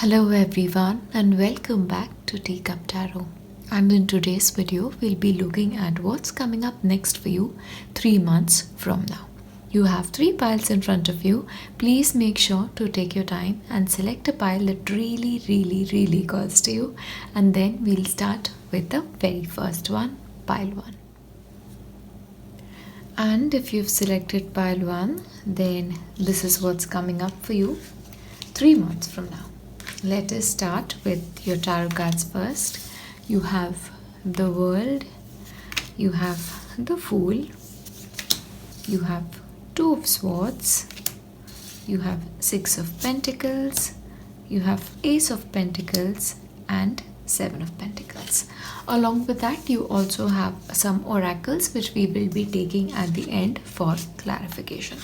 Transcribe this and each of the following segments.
Hello everyone and welcome back to Teacup Tarot. And in today's video, we'll be looking at what's coming up next for you 3 months from now. You have 3 piles in front of you. Please make sure to take your time and select a pile that really calls to you. And then we'll start with the very first one, pile 1. And if you've selected pile 1, then this is what's coming up for you 3 months from now. Let us start with your tarot cards first. You have the World, you have the Fool, you have Two of Swords, you have Six of Pentacles, you have Ace of Pentacles and Seven of Pentacles. Along with that, you also have some oracles which we will be taking at the end for clarification.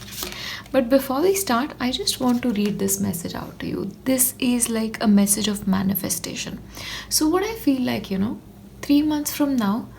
But before we start, I just want to read this message out to you. This is like a message of manifestation. So what I feel like, 3 months from now,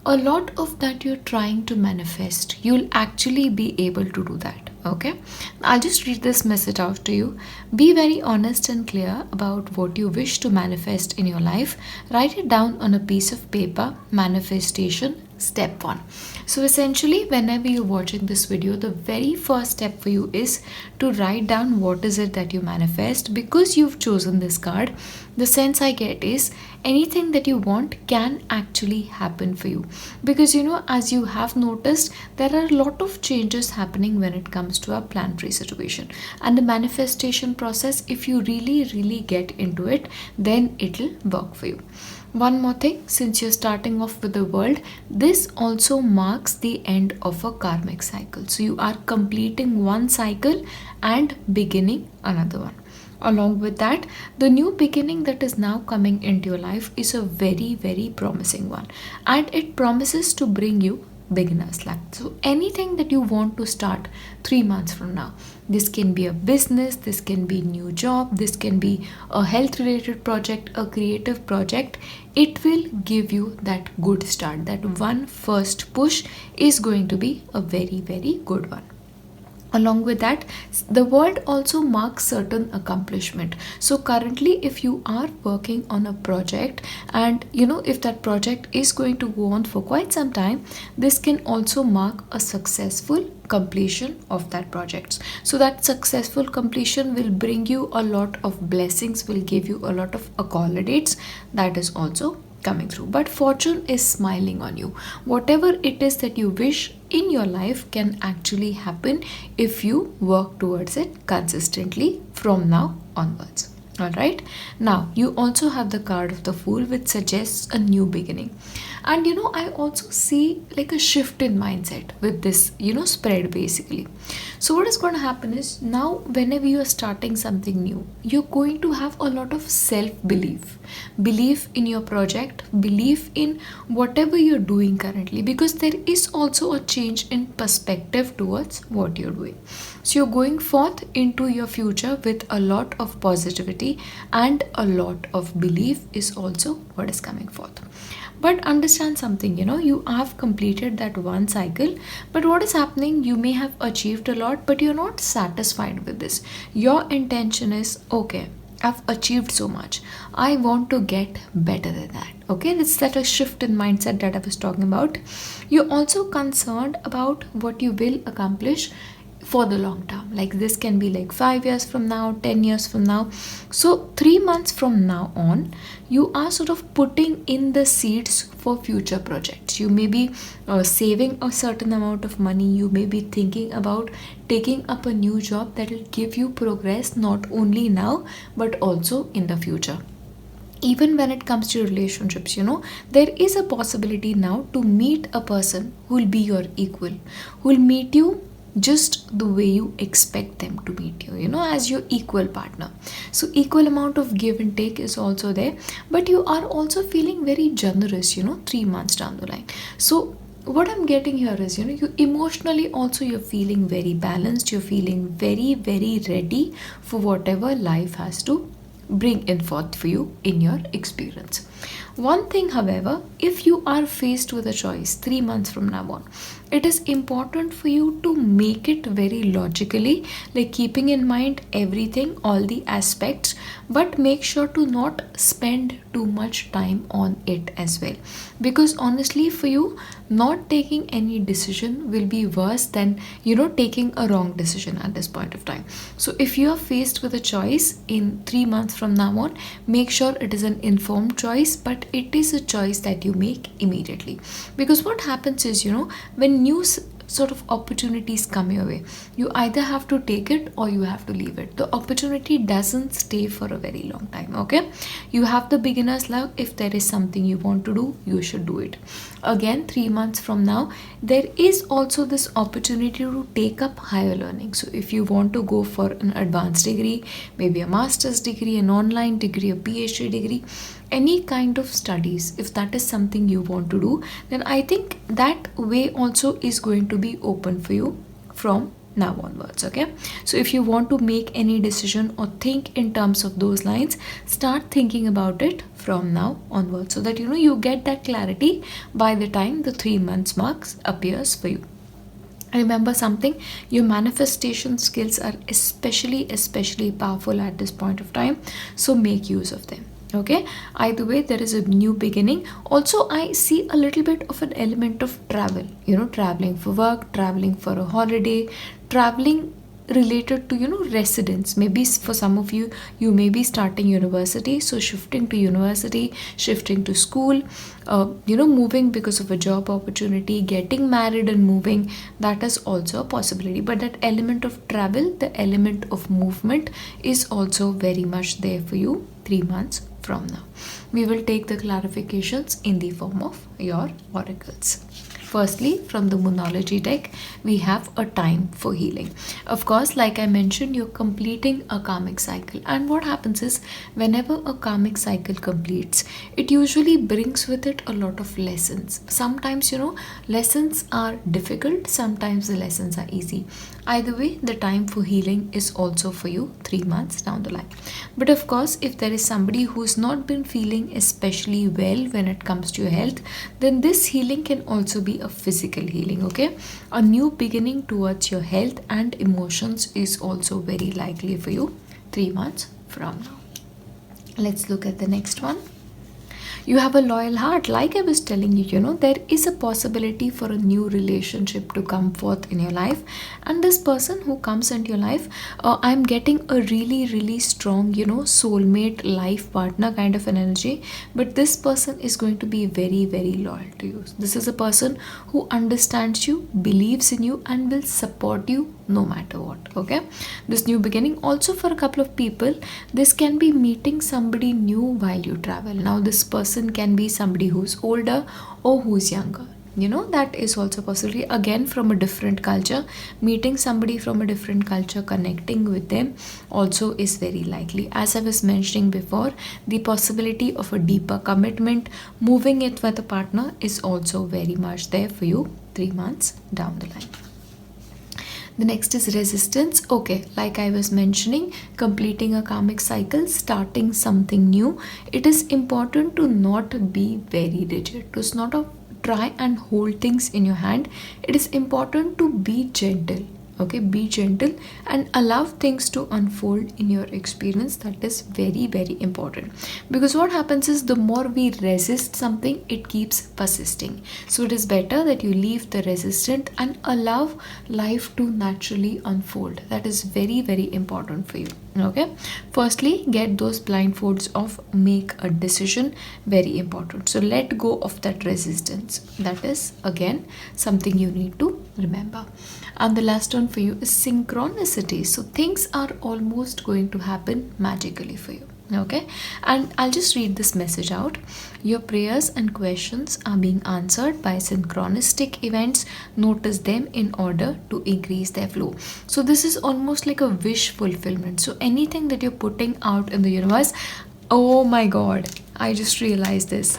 a lot of that you're trying to manifest, you'll actually be able to do that. Okay, I'll just read this message out to you. Be very honest and clear about what you wish to manifest in your life. Write it down on a piece of paper. Manifestation step 1. So essentially, whenever you're watching this video, the very first step for you is to write down what is it that you manifest. Because you've chosen this card, the sense I get is anything that you want can actually happen for you. Because as you have noticed, there are a lot of changes happening when it comes to a planetary situation, and the manifestation process, if you really get into it, then it'll work for you. One more thing, since you're starting off with the World, this also marks the end of a karmic cycle. So you are completing one cycle and beginning another one. Along with that, the new beginning that is now coming into your life is a very promising one, and it promises to bring you beginner's luck. So anything that you want to start 3 months from now, this can be a business, this can be new job, this can be a health related project, a creative project, it will give you that good start. That one first push is going to be a very good one. Along with that, the World also marks certain accomplishment. So currently, if you are working on a project, and if that project is going to go on for quite some time, this can also mark a successful completion of that project. So that successful completion will bring you a lot of blessings, will give you a lot of accolades. That is also coming through. But fortune is smiling on you. Whatever it is that you wish in your life can actually happen if you work towards it consistently from now onwards. Alright, now you also have the card of the Fool, which suggests a new beginning. And I also see like a shift in mindset with this spread basically. So what is going to happen is, now whenever you are starting something new, you're going to have a lot of belief in your project, belief in whatever you're doing currently, because there is also a change in perspective towards what you're doing. So you're going forth into your future with a lot of positivity, and a lot of belief is also what is coming forth. But understand something, you have completed that one cycle, but what is happening, you may have achieved a lot, but you're not satisfied with this. Your intention is, okay, I've achieved so much, I want to get better than that. Okay, it's that a shift in mindset that I was talking about. You're also concerned about what you will accomplish for the long term. Like this can be like 5 years from now, 10 years from now. So 3 months from now on, you are sort of putting in the seeds for future projects. You may be saving a certain amount of money. You may be thinking about taking up a new job that will give you progress not only now but also in the future. Even when it comes to relationships, there is a possibility now to meet a person who will be your equal, who will meet you just the way you expect them to meet you, as your equal partner. So equal amount of give and take is also there, but you are also feeling very generous, 3 months down the line. So what I'm getting here is, you emotionally also, you're feeling very balanced, you're feeling very ready for whatever life has to bring in forth for you in your experience. One thing, however, if you are faced with a choice 3 months from now on, it is important for you to make it very logically, like keeping in mind everything, all the aspects, but make sure to not spend too much time on it as well. Because honestly, for you, not taking any decision will be worse than taking a wrong decision at this point of time. So if you are faced with a choice in 3 months from now on, make sure it is an informed choice, but it is a choice that you make immediately. Because what happens is, when sort of opportunities come your way, you either have to take it or you have to leave it. The opportunity doesn't stay for a very long time. Okay, you have the beginner's luck. If there is something you want to do, you should do it. Again, 3 months from now, there is also this opportunity to take up higher learning. So if you want to go for an advanced degree, maybe a master's degree, an online degree, a PhD degree, any kind of studies, if that is something you want to do, then I think that way also is going to be open for you from now onwards. Okay, so if you want to make any decision or think in terms of those lines, start thinking about it from now onwards, so that you get that clarity by the time the 3 months marks appears for you. Remember something, your manifestation skills are especially powerful at this point of time, so make use of them. Okay, either way, there is a new beginning. Also, I see a little bit of an element of travel, traveling for work, traveling for a holiday, traveling related to residence. Maybe for some of you, you may be starting university, so shifting to university, shifting to school, moving because of a job opportunity, getting married and moving, that is also a possibility. But that element of travel, the element of movement, is also very much there for you 3 months from now. We will take the clarifications in the form of your oracles. Firstly, from the Moonology deck, we have a time for healing. Of course, like I mentioned, you're completing a karmic cycle. And what happens is, whenever a karmic cycle completes, it usually brings with it a lot of lessons. Sometimes, lessons are difficult. Sometimes the lessons are easy. Either way, the time for healing is also for you 3 months down the line. But of course, if there is somebody who's not been feeling especially well when it comes to your health, then this healing can also be a physical healing. Okay, a new beginning towards your health and emotions is also very likely for you 3 months from now. Let's look at the next one. You have a loyal heart. Like I was telling you, there is a possibility for a new relationship to come forth in your life. And this person who comes into your life, I'm getting a really strong, soulmate, life partner kind of an energy. But this person is going to be very loyal to you. This is a person who understands you, believes in you, and will support you no matter what. Okay, this new beginning also for a couple of people, this can be meeting somebody new while you travel. Now this person can be somebody who's older or who's younger. That is also possibly again from a different culture. Meeting somebody from a different culture, connecting with them also is very likely. As I was mentioning before, the possibility of a deeper commitment, moving it with a partner, is also very much there for you 3 months down the line. The next is resistance. Okay, like I was mentioning, completing a karmic cycle, starting something new. It is important to not be very rigid, to not try and hold things in your hand. It is important to be gentle. Okay, be gentle and allow things to unfold in your experience. That is very important, because what happens is, the more we resist something, it keeps persisting. So it is better that you leave the resistance and allow life to naturally unfold. That is very important for you. Okay, firstly, get those blindfolds off, make a decision, very important. So let go of that resistance. That is again something you need to remember. And the last one for you is synchronicity. So things are almost going to happen magically for you. Okay, and I'll just read this message out. Your prayers and questions are being answered by synchronistic events. Notice them in order to increase their flow. So this is almost like a wish fulfillment. So anything that you're putting out in the universe, oh my god, I just realized this.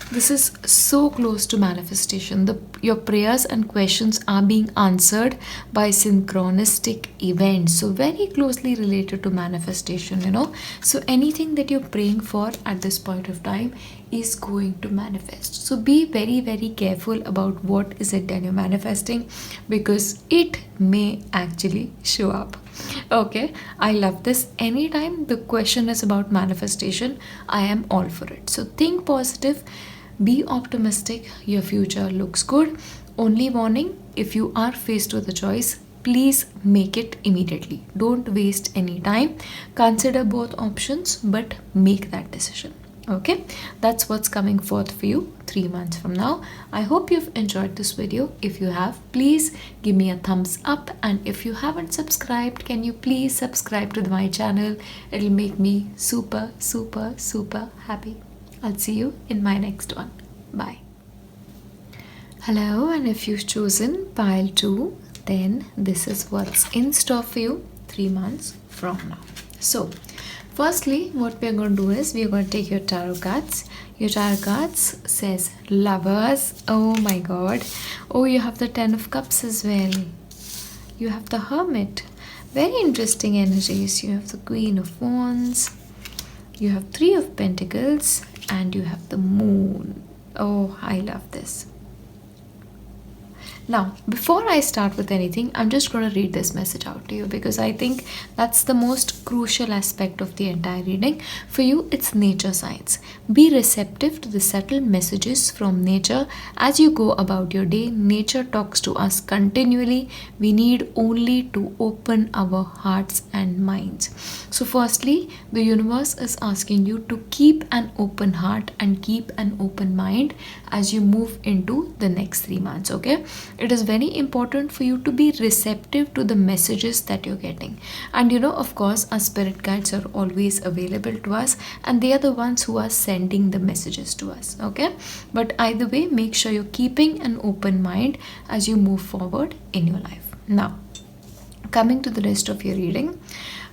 This is so close to manifestation. Your prayers and questions are being answered by synchronistic events. So very closely related to manifestation, So anything that you're praying for at this point of time is going to manifest. So be very, very careful about what is it that you're manifesting, because it may actually show up. Okay, I love this. Anytime the question is about manifestation, I am all for it. So think positive, be optimistic, your future looks good. Only warning, if you are faced with a choice, please make it immediately. Don't waste any time. Consider both options, but make that decision. Okay, that's what's coming forth for you 3 months from now. I hope you've enjoyed this video. If you have, please give me a thumbs up, and if you haven't subscribed, can you please subscribe to my channel? It'll make me super, super, super happy. I'll see you in my next one. Bye. Hello, and if you've chosen pile 2, then this is what's in store for you 3 months from now. So firstly, what we're going to do is we're going to take your tarot cards. Your tarot cards says Lovers. Oh my god. Oh, you have the 10 of Cups as well. You have the Hermit. Very interesting energies. You have the Queen of Wands. You have 3 of Pentacles. And you have the Moon. Oh, I love this. Now, before I start with anything, I'm just going to read this message out to you, because I think that's the most crucial aspect of the entire reading. For you, it's nature signs. Be receptive to the subtle messages from nature as you go about your day. Nature talks to us continually. We need only to open our hearts and minds. So firstly, the universe is asking you to keep an open heart and keep an open mind as you move into the next 3 months, okay? It is very important for you to be receptive to the messages that you're getting. And of course, our spirit guides are always available to us, and they are the ones who are sending the messages to us, okay? But either way, make sure you're keeping an open mind as you move forward in your life. Now, coming to the rest of your reading.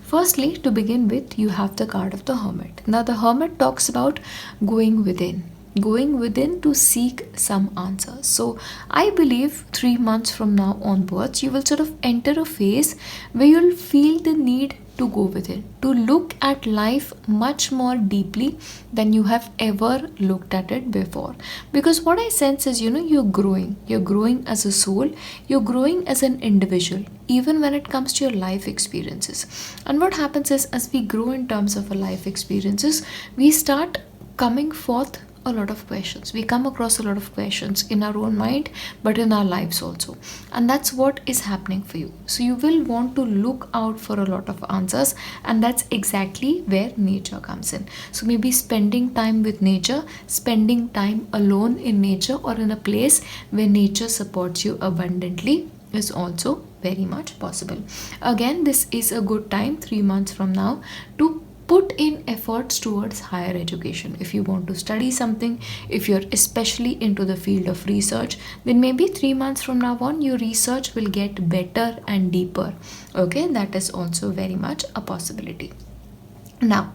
Firstly, to begin with, you have the card of the Hermit. Now, the Hermit talks about going within to seek some answers. So I believe 3 months from now onwards, you will sort of enter a phase where you'll feel the need to go within, to look at life much more deeply than you have ever looked at it before. Because what I sense is, you're growing as a soul, you're growing as an individual, even when it comes to your life experiences. And what happens is, as we grow in terms of our life experiences, we start coming forth a lot of questions. We come across a lot of questions in our own mind, but in our lives also. And that's what is happening for you. So you will want to look out for a lot of answers, and that's exactly where nature comes in. So maybe spending time with nature, spending time alone in nature, or in a place where nature supports you abundantly is also very much possible. Again, this is a good time 3 months from now to put in efforts towards higher education. If you want to study something, if you're especially into the field of research, then maybe 3 months from now on, your research will get better and deeper. Okay, that is also very much a possibility. Now,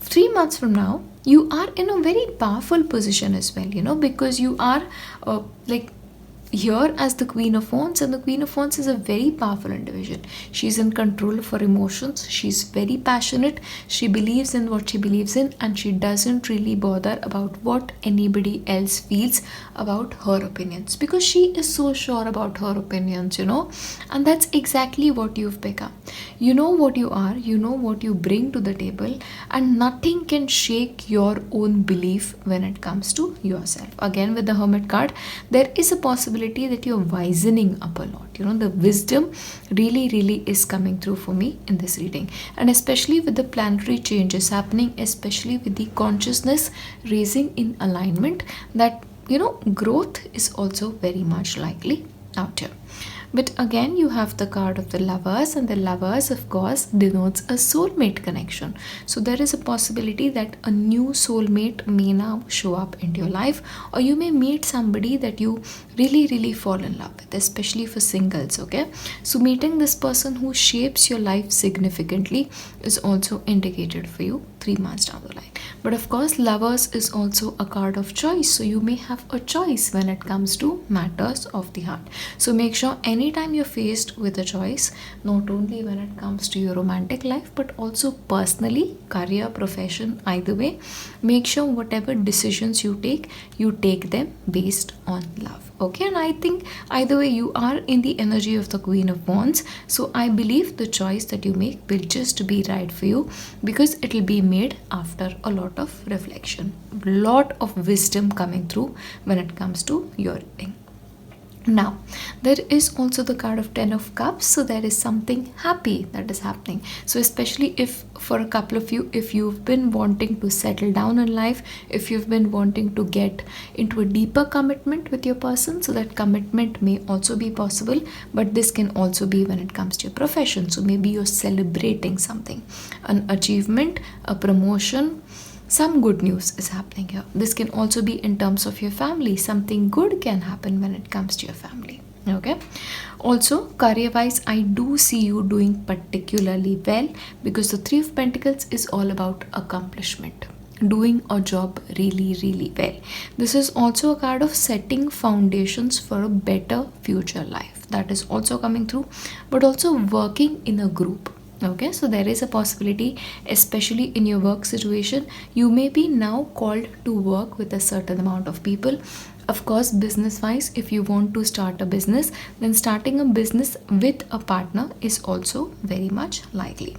3 months from now, you are in a very powerful position as well, because you are here as the Queen of Wands, and the Queen of Wands is a very powerful individual. She's in control of her emotions. She's very passionate. She believes in what she believes in, and she doesn't really bother about what anybody else feels about her opinions, because she is so sure about her opinions, and that's exactly what you've become. You know what you are, you know what you bring to the table, and nothing can shake your own belief when it comes to yourself. Again, with the Hermit card, there is a possibility that you're wisening up a lot. The wisdom really is coming through for me in this reading. And especially with the planetary changes happening, especially with the consciousness raising in alignment, that, growth is also very much likely out here. But again, you have the card of the Lovers, and the Lovers, of course, denotes a soulmate connection. So there is a possibility that a new soulmate may now show up into your life, or you may meet somebody that you really fall in love with, especially for singles, okay? So meeting this person who shapes your life significantly is also indicated for you 3 months down the line. But of course, lovers is also a card of choice, so you may have a choice when it comes to matters of the heart. So make sure anytime you're faced with a choice, not only when it comes to your romantic life but also personally, career, profession, either way, make sure whatever decisions you take them based on love. Okay, and I think either way you are in the energy of the Queen of Wands, so I believe the choice that you make will just be right for you, because it will be made after a lot of reflection, lot of wisdom coming through when it comes to your thing. Now, there is also the card of Ten of Cups, so there is something happy that is happening. So, especially if for a couple of you, if you've been wanting to settle down in life, if you've been wanting to get into a deeper commitment with your person, so that commitment may also be possible, but this can also be when it comes to your profession. So, maybe you're celebrating something, an achievement, a promotion. Some good news is happening here. This can also be in terms of your family. Something good can happen when it comes to your family. Okay. Also, career wise, I do see you doing particularly well, because the Three of Pentacles is all about accomplishment, doing a job really, really well. This is also a card of setting foundations for a better future life. That is also coming through, but also working in a group. Okay, so there is a possibility, especially in your work situation, you may be now called to work with a certain amount of people. Of course, business wise, if you want to start a business, then starting a business with a partner is also very much likely.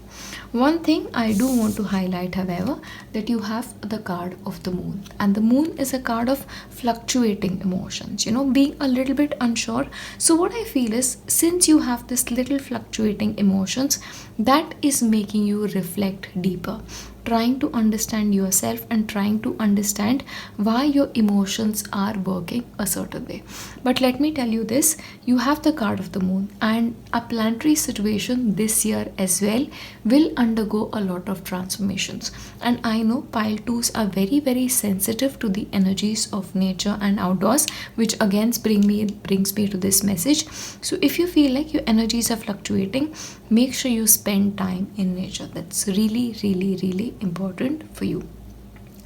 One thing I do want to highlight, however, that you have the card of the moon, and the moon is a card of fluctuating emotions, being a little bit unsure. So what I feel is, since you have this little fluctuating emotions, that is making you reflect deeper, trying to understand yourself and trying to understand why your emotions are working a certain way. But let me tell you this, you have the card of the moon, and a planetary situation this year as well will undergo a lot of transformations. And I know pile 2s are very, very sensitive to the energies of nature and outdoors, which again brings me to this message. So if you feel like your energies are fluctuating, make sure you spend time in nature. That's really, really, really important for you.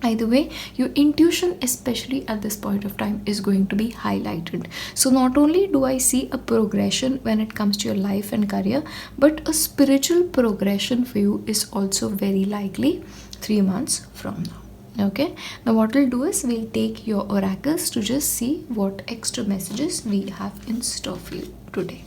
Either way, your intuition, especially at this point of time, is going to be highlighted. So not only do I see a progression when it comes to your life and career, but a spiritual progression for you is also very likely 3 months from now. Okay, now what we'll do is we'll take your oracles to just see what extra messages we have in store for you today.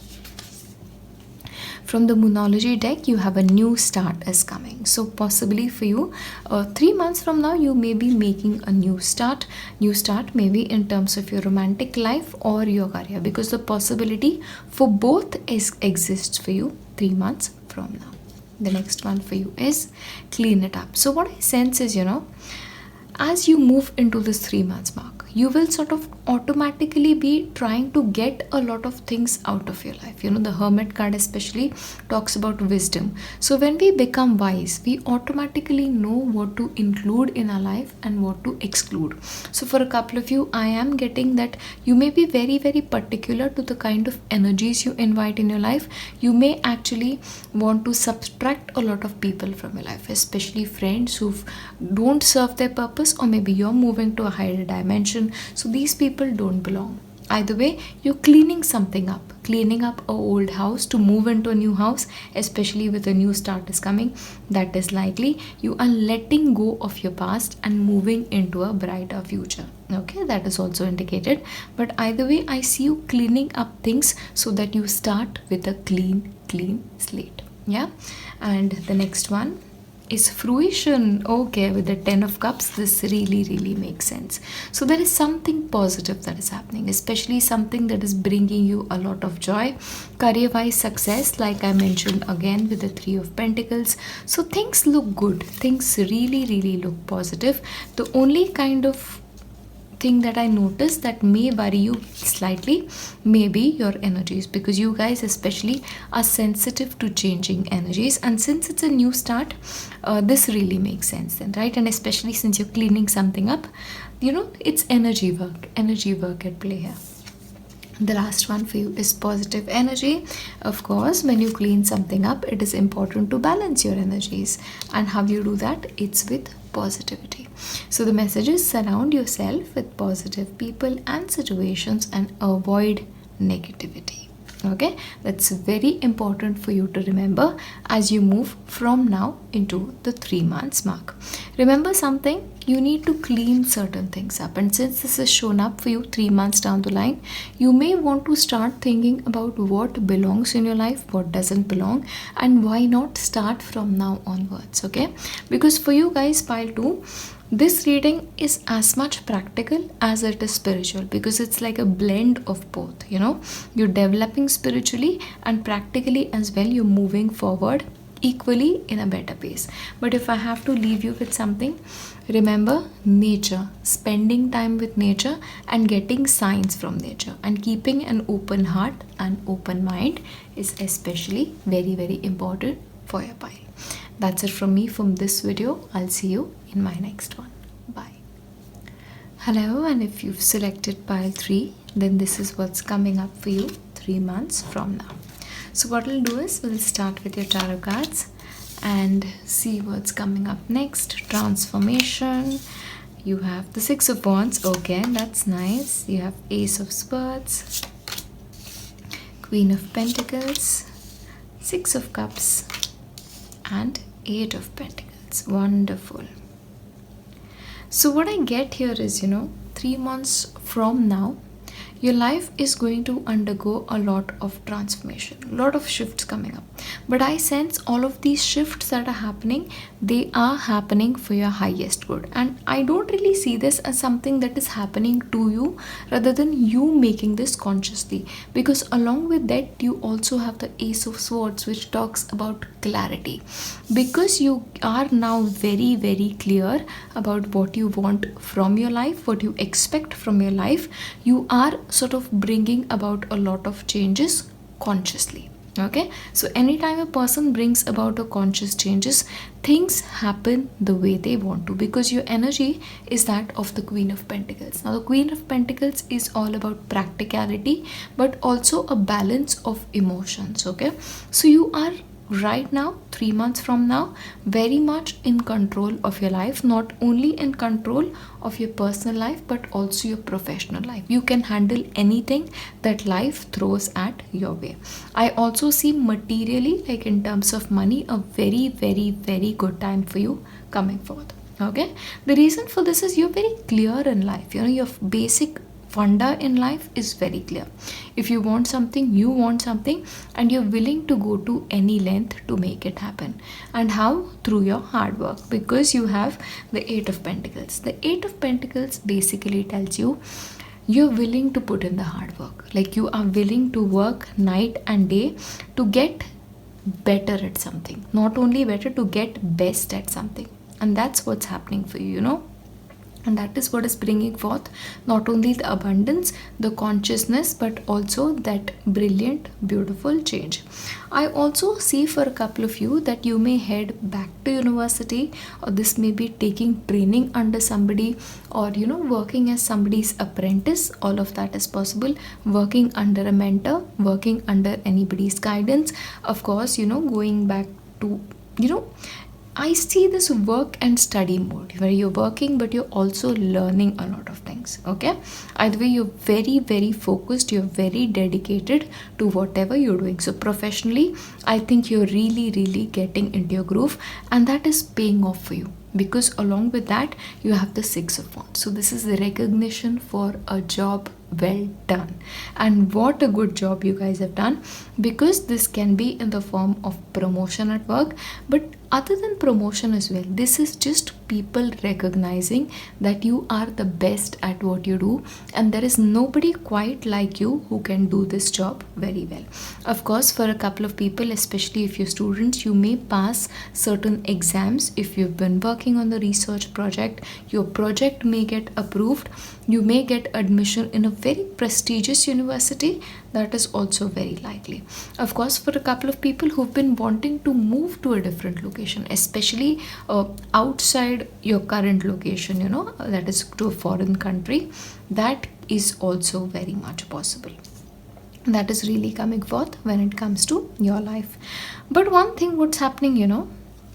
From the Moonology deck, you have a new start is coming. So possibly for you, 3 months from now, you may be making a new start. New start maybe in terms of your romantic life or your career, because the possibility for both exists for you 3 months from now. The next one for you is clean it up. So what I sense is, as you move into this 3 months mark, you will sort of automatically be trying to get a lot of things out of your life. The Hermit card especially talks about wisdom. So when we become wise, we automatically know what to include in our life and what to exclude. So for a couple of you, I am getting that you may be very, very particular to the kind of energies you invite in your life. You may actually want to subtract a lot of people from your life, especially friends who don't serve their purpose, or maybe you're moving to a higher dimension. So these people don't belong. Either way, you're cleaning something up, cleaning up a old house to move into a new house, especially with a new start is coming. That is likely. You are letting go of your past and moving into a brighter future. Okay, that is also indicated. But either way, I see you cleaning up things so that you start with a clean slate. Yeah, and the next one is fruition. Okay, with the 10 of cups, this really, really makes sense. So there is something positive that is happening, especially something that is bringing you a lot of joy. Career wise success, like I mentioned again with the 3 of pentacles. So things look good, things really, really look positive. The only kind of thing that I noticed that may worry you slightly may be your energies, because you guys especially are sensitive to changing energies, and since it's a new start, this really makes sense then, right? And especially since you're cleaning something up, it's energy work at play here. The last one for you is positive energy. Of course, when you clean something up, it is important to balance your energies. And how you do that? It's with positivity. So the message is surround yourself with positive people and situations and avoid negativity. Okay, that's very important for you to remember as you move from now into the 3 months mark. Remember something, you need to clean certain things up, and since this is shown up for you 3 months down the line, you may want to start thinking about what belongs in your life, what doesn't belong, and why not start from now onwards. Okay, because for you guys, pile 2, this reading is as much practical as it is spiritual, because it's like a blend of both. You're developing spiritually and practically as well. You're moving forward equally in a better pace. But if I have to leave you with something, remember nature, spending time with nature and getting signs from nature and keeping an open heart and open mind is especially very, very important for your pile. That's it from me from this video. I'll see you in my next one. Bye. Hello, and if you've selected pile 3, then this is what's coming up for you 3 months from now. So what we'll do is we'll start with your tarot cards and see what's coming up next. Transformation. You have the 6 of Wands. Okay, that's nice. You have Ace of Swords, Queen of Pentacles, 6 of Cups, and 8 of Pentacles. Wonderful. So what I get here is, 3 months from now, your life is going to undergo a lot of transformation, a lot of shifts coming up. But I sense all of these shifts that are happening, they are happening for your highest good. And I don't really see this as something that is happening to you rather than you making this consciously. Because along with that, you also have the Ace of Swords, which talks about clarity. Because you are now very, very clear about what you want from your life, what you expect from your life, you are sort of bringing about a lot of changes consciously. Okay, so anytime a person brings about a conscious changes, things happen the way they want to, because your energy is that of the Queen of Pentacles. Now the Queen of Pentacles is all about practicality, but also a balance of emotions. Okay, so you are right now, 3 months from now, very much in control of your life, not only in control of your personal life but also your professional life. You can handle anything that life throws at your way. I also see materially, like in terms of money, a very, very, very good time for you coming forth. Okay, the reason for this is you're very clear in life. Your basic funda in life is very clear. If you want something, you want something, and you're willing to go to any length to make it happen. And how? Through your hard work, because you have the 8 of Pentacles. The 8 of Pentacles basically tells you you're willing to put in the hard work. Like you are willing to work night and day to get better at something. Not only better, to get best at something. And that's what's happening for you. And that is what is bringing forth not only the abundance, the consciousness, but also that brilliant, beautiful change. I also see for a couple of you that you may head back to university, or this may be taking training under somebody, or working as somebody's apprentice. All of that is possible. Working under a mentor, working under anybody's guidance. Of course, going back to I see this work and study mode where you're working but you're also learning a lot of things. Okay, either way, you're very, very focused, you're very dedicated to whatever you're doing. So professionally, I think you're really, really getting into your groove, and that is paying off for you, because along with that you have the 6 of Wands. So this is the recognition for a job well done, and what a good job you guys have done, because this can be in the form of promotion at work, but other than promotion as well, this is just people recognizing that you are the best at what you do, and there is nobody quite like you who can do this job very well. Of course, for a couple of people, especially if you're students, you may pass certain exams. If you've been working on the research project, your project may get approved, you may get admission in a very prestigious university. That is also very likely. Of course, for a couple of people who've been wanting to move to a different location, especially outside your current location, that is to a foreign country, that is also very much possible. that is really coming forth when it comes to your life. But one thing, what's happening,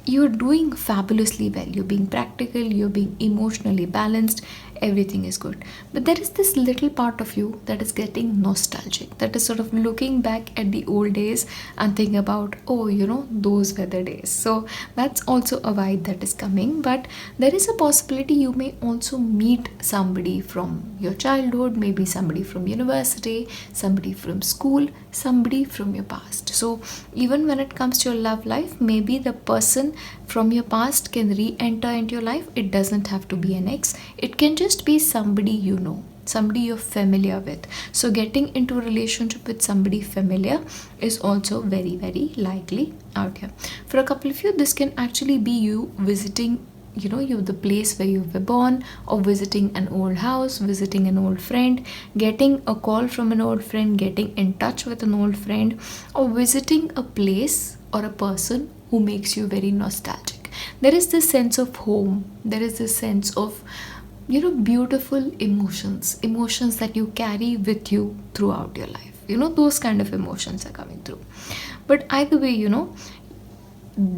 you're doing fabulously well. You're being practical, you're being emotionally balanced, everything is good. But there is this little part of you that is getting nostalgic, that is sort of looking back at the old days and thinking about, oh, those were the days. So that's also a vibe that is coming. But there is a possibility you may also meet somebody from your childhood, maybe somebody from university, somebody from school, somebody from your past. So even when it comes to your love life, maybe the person from your past can re-enter into your life. It doesn't have to be an ex, it can just be somebody somebody you're familiar with. So getting into a relationship with somebody familiar is also very, very likely out here. For a couple of you, this can actually be you visiting the place where you were born, or visiting an old house, visiting an old friend, getting a call from an old friend, getting in touch with an old friend, or visiting a place or a person who makes you very nostalgic. There is this sense of home, there is this sense of beautiful emotions that you carry with you throughout your life. Those kind of emotions are coming through. But either way,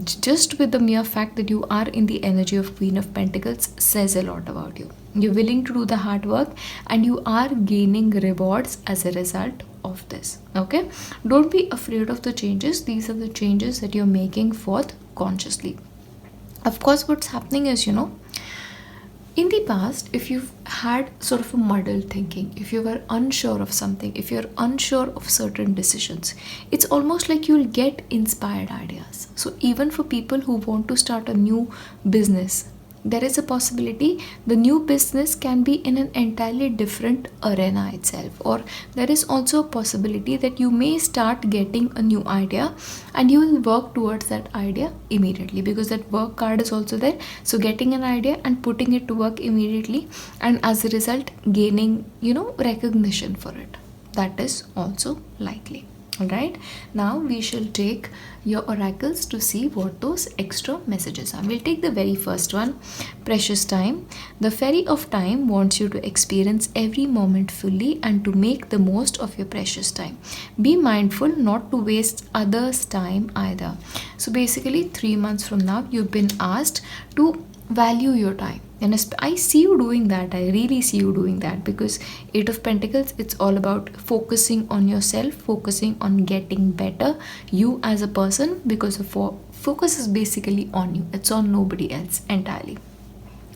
just with the mere fact that you are in the energy of Queen of Pentacles says a lot about you. You're willing to do the hard work and you are gaining rewards as a result of this. Okay, don't be afraid of the changes. These are the changes that you're making forth consciously. Of course, what's happening is, in the past, if you've had sort of a muddled thinking, if you were unsure of something, if you're unsure of certain decisions, it's almost like you'll get inspired ideas. So even for people who want to start a new business, there is a possibility the new business can be in an entirely different arena itself, or there is also a possibility that you may start getting a new idea and you will work towards that idea immediately, because that work card is also there. So getting an idea and putting it to work immediately, and as a result gaining recognition for it, that is also likely. Alright, now we shall take your oracles to see what those extra messages are. We'll take the very first one, precious time. The fairy of time wants you to experience every moment fully and to make the most of your precious time. Be mindful not to waste others' time either. So basically 3 months from now, you've been asked to value your time. And I see you doing that. I really see you doing that, because 8 of Pentacles, it's all about focusing on yourself, focusing on getting better, you as a person, because the focus is basically on you. It's on nobody else entirely.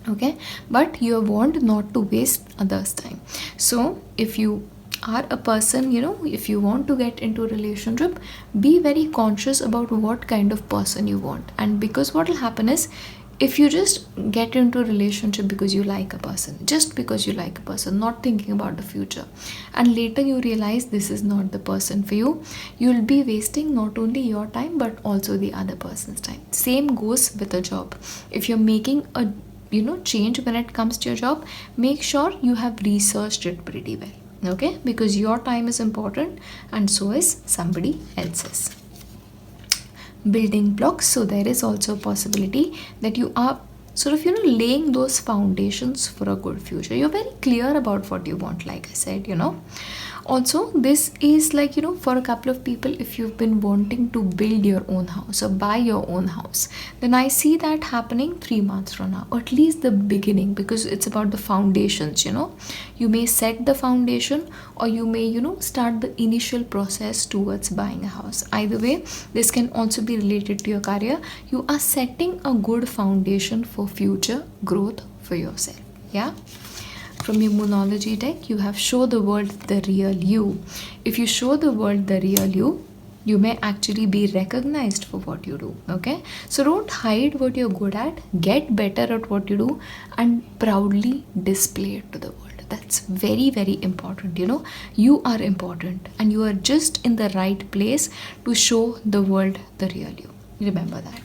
Okay, but you are warned not to waste others' time. So if you are a person, if you want to get into a relationship, be very conscious about what kind of person you want. And because what will happen is, if you just get into a relationship because you like a person, just because you like a person, not thinking about the future, and later you realize this is not the person for you, you'll be wasting not only your time but also the other person's time. Same goes with a job. If you're making a change when it comes to your job, make sure you have researched it pretty well. Okay, because your time is important and so is somebody else's. Building blocks. So there is also a possibility that you are sort of laying those foundations for a good future. You're very clear about what you want, like I said. Also, this is like, for a couple of people, if you've been wanting to build your own house or buy your own house, then I see that happening 3 months from now, or at least the beginning, because it's about the foundations. You may set the foundation, or you may start the initial process towards buying a house. Either way, this can also be related to your career. You are setting a good foundation for future growth for yourself. Yeah. From your Moonology deck, you have show the world the real you. If you show the world the real you, you may actually be recognized for what you do. Okay, so don't hide what you're good at. Get better at what you do and proudly display it to the world. That's very, very important. You are important and you are just in the right place to show the world the real you. Remember that.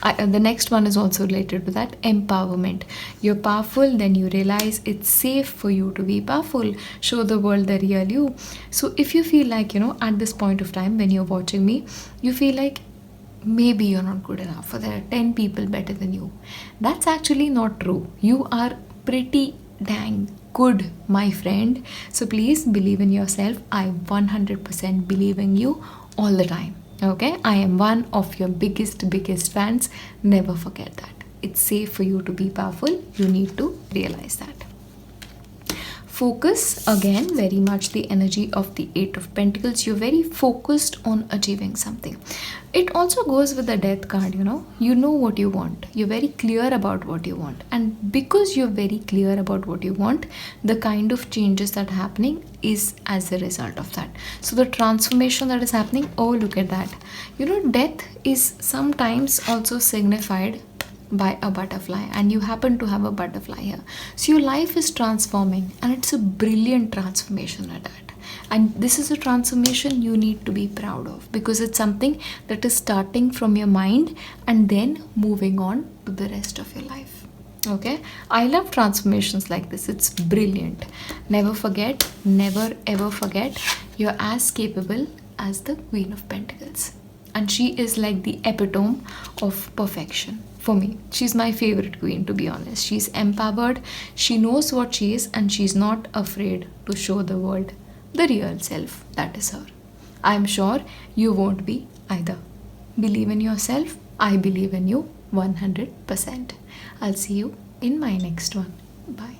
The next one is also related to that, empowerment. You're powerful, then you realize it's safe for you to be powerful. Show the world the real you. So if you feel like, at this point of time when you're watching me, you feel like maybe you're not good enough, or there are 10 people better than you, that's actually not true. You are pretty dang good, my friend. So please believe in yourself. I 100% believe in you all the time. Okay, I am one of your biggest fans. Never forget that. It's safe for you to be powerful. You need to realize that. Focus, again, very much the energy of the Eight of Pentacles. You're very focused on achieving something. It also goes with the Death card. You know what you want. You're very clear about what you want, and because you're very clear about what you want, the kind of changes that are happening is as a result of that. So the transformation that is happening, oh, look at that. Death is sometimes also signified by a butterfly, and you happen to have a butterfly here. So your life is transforming, and it's a brilliant transformation at that. And this is a transformation you need to be proud of, because it's something that is starting from your mind and then moving on to the rest of your life. Okay, I love transformations like this. It's brilliant. Never forget, never ever forget, you're as capable as the Queen of Pentacles, and she is like the epitome of perfection. For me, she's my favorite queen, to be honest. She's empowered, she knows what she is, and she's not afraid to show the world the real self that is her. I'm sure you won't be either. Believe in yourself. I believe in you 100%. I'll see you in my next one. Bye.